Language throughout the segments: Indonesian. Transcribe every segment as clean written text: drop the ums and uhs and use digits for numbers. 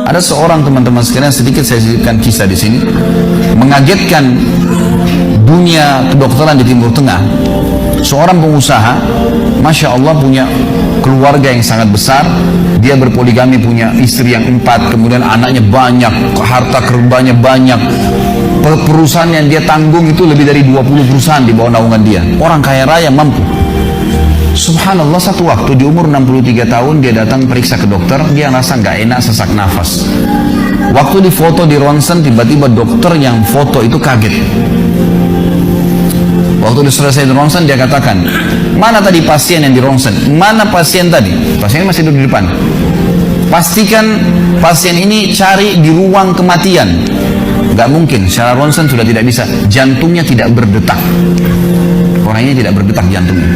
Ada seorang teman-teman sekalian, sedikit saya sisipkan kisah di sini, mengagetkan dunia kedokteran di Timur Tengah. Seorang pengusaha, Masya Allah, punya keluarga yang sangat besar. Dia berpoligami, punya istri yang 4, kemudian anaknya banyak, harta kerbanya banyak. Perusahaan yang dia tanggung itu lebih dari 20 perusahaan di bawah naungan dia. Orang kaya raya, mampu. Subhanallah, satu waktu di umur 63 tahun dia datang periksa ke dokter. Dia rasa nggak enak, sesak nafas. Waktu difoto di ronsen, tiba-tiba dokter yang foto itu kaget. Waktu selesai di ronsen, dia katakan, mana tadi pasien yang di ronsen? Mana pasien tadi? Pasien masih duduk di depan. Pastikan pasien ini cari di ruang kematian. Gak mungkin, secara ronsen sudah tidak bisa. Jantungnya tidak berdetak. Orang ini tidak berdetak jantungnya.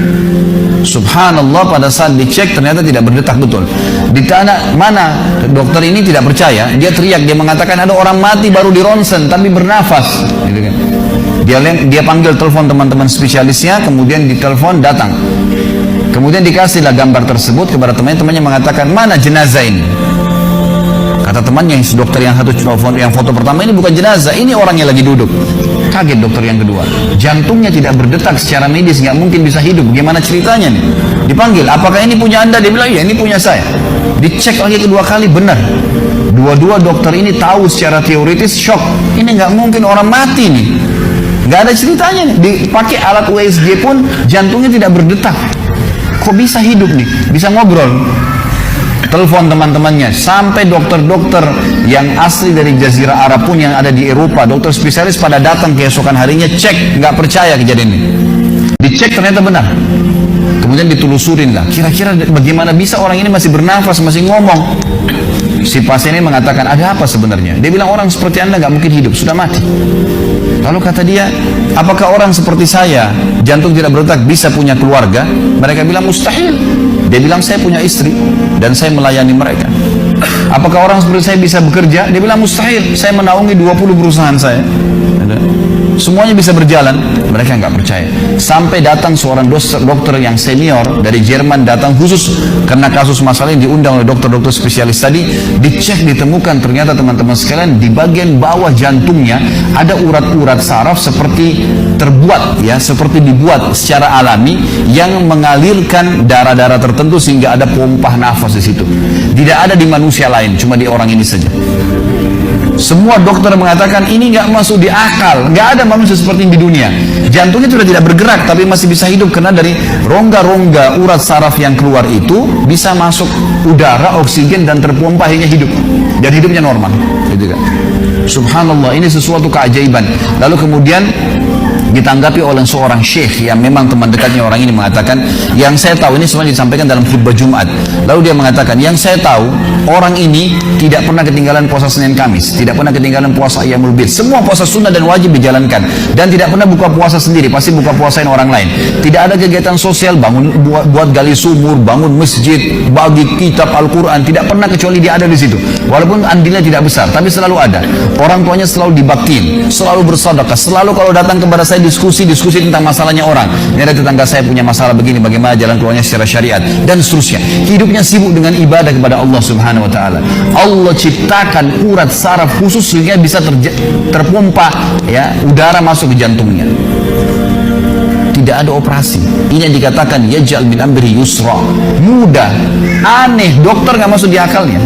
Subhanallah, pada saat dicek ternyata tidak berdetak betul. Ditanya mana, dokter ini tidak percaya. Dia teriak, dia mengatakan ada orang mati baru di ronsen tapi bernafas, gitu kan. Dia panggil telepon teman-teman spesialisnya, kemudian ditelepon datang. Kemudian dikasihlah gambar tersebut kepada temannya mengatakan, mana jenazah ini? Kata temannya, dokter yang foto pertama, ini bukan jenazah, ini orang yang lagi duduk. Kaget dokter yang kedua, jantungnya tidak berdetak secara medis, nggak mungkin bisa hidup. Bagaimana ceritanya nih? Dipanggil, apakah ini punya Anda? Dia bilang, ya ini punya saya. Dicek lagi kedua kali, benar. Dua-dua dokter ini tahu secara teoritis, shock. Ini nggak mungkin orang mati nih. Nggak ada ceritanya nih. Dipakai alat USG pun jantungnya tidak berdetak. Kok bisa hidup nih? Bisa ngobrol. Telepon teman-temannya, sampai dokter-dokter yang asli dari Jazirah Arab pun yang ada di Eropa, dokter spesialis pada datang keesokan harinya, cek, nggak percaya kejadian ini. Dicek ternyata benar. Kemudian ditelusurin lah, kira-kira bagaimana bisa orang ini masih bernafas, masih ngomong. Si pasien ini mengatakan, ada apa sebenarnya? Dia bilang, orang seperti Anda nggak mungkin hidup, sudah mati. Lalu kata dia, apakah orang seperti saya, jantung tidak berdetak, bisa punya keluarga? Mereka bilang mustahil. Dia bilang, saya punya istri dan saya melayani mereka. Apakah orang seperti saya bisa bekerja? Dia bilang mustahil, saya menaungi 20 perusahaan saya. Semuanya bisa berjalan. Mereka nggak percaya. Sampai datang seorang dokter yang senior dari Jerman, datang khusus karena kasus masalah ini, diundang oleh dokter-dokter spesialis tadi. Dicek, ditemukan ternyata teman-teman sekalian, di bagian bawah jantungnya ada urat-urat saraf seperti terbuat, ya, seperti dibuat secara alami yang mengalirkan darah-darah tertentu sehingga ada pompa nafas di situ. Tidak ada di manusia lain, cuma di orang ini saja. Semua dokter mengatakan ini nggak masuk di akal, nggak ada manusia seperti ini di dunia. Jantungnya sudah tidak bergerak tapi masih bisa hidup karena dari rongga-rongga urat saraf yang keluar itu bisa masuk udara, oksigen dan terpompa hingga hidup dan hidupnya normal, gitu kan. Subhanallah, ini sesuatu keajaiban. Lalu kemudian ditanggapi oleh seorang syekh yang memang teman dekatnya orang ini, mengatakan, yang saya tahu, ini semuanya disampaikan dalam khutbah Jumat. Lalu dia mengatakan, yang saya tahu, orang ini tidak pernah ketinggalan puasa Senin Kamis, tidak pernah ketinggalan puasa Ayyamul Bid. Semua puasa sunnah dan wajib dijalankan, dan tidak pernah buka puasa sendiri, pasti buka puasain orang lain. Tidak ada kegiatan sosial, buat gali sumur, bangun masjid, bagi kitab Al-Quran, tidak pernah kecuali dia ada di situ. Walaupun andilnya tidak besar, tapi selalu ada. Orang tuanya selalu dibaktiin, selalu bersedekah, selalu kalau datang kepada saya diskusi tentang masalahnya orang. Ini ada tetangga saya punya masalah begini, bagaimana jalan keluarnya secara syariat dan seterusnya. Hidupnya sibuk dengan ibadah kepada Allah Subhanahu wa taala. Allah ciptakan urat saraf khusus sehingga bisa terpompa, ya, udara masuk ke jantungnya. Tidak ada operasi. Ini yang dikatakan yaj'al min amri yusra. Mudah, aneh, dokter nggak masuk di akalnya.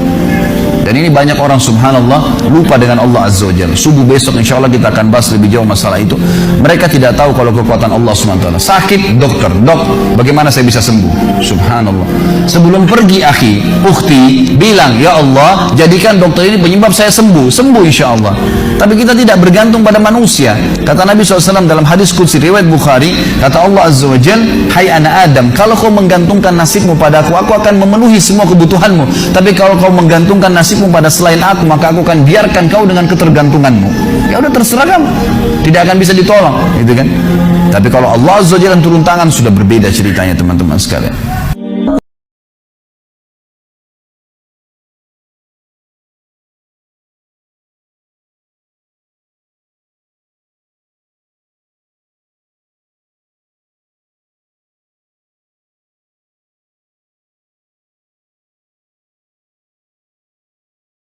Dan ini banyak orang, subhanallah, lupa dengan Allah Azza wa Jalla. Subuh besok insya Allah kita akan bahas lebih jauh masalah itu. Mereka tidak tahu kalau kekuatan Allah SWT. Sakit, dokter, dok, bagaimana saya bisa sembuh? Subhanallah. Sebelum pergi, akhi, ukhti, bilang, ya Allah, jadikan dokter ini penyebab saya sembuh. Sembuh insya Allah. Tapi kita tidak bergantung pada manusia. Kata Nabi SAW dalam hadis qudsi riwayat Bukhari, kata Allah Azza wa Jalla, hai anak Adam, kalau kau menggantungkan nasibmu padaku, aku akan memenuhi semua kebutuhanmu. Tapi kalau kau menggantungkan nasibmu pada selain aku, maka aku akan biarkan kau dengan ketergantunganmu. Ya udah, terserah kamu, tidak akan bisa ditolong, gitu kan. Tapi kalau Allah Azza wa Jalla turun tangan, sudah berbeda ceritanya, teman-teman sekalian.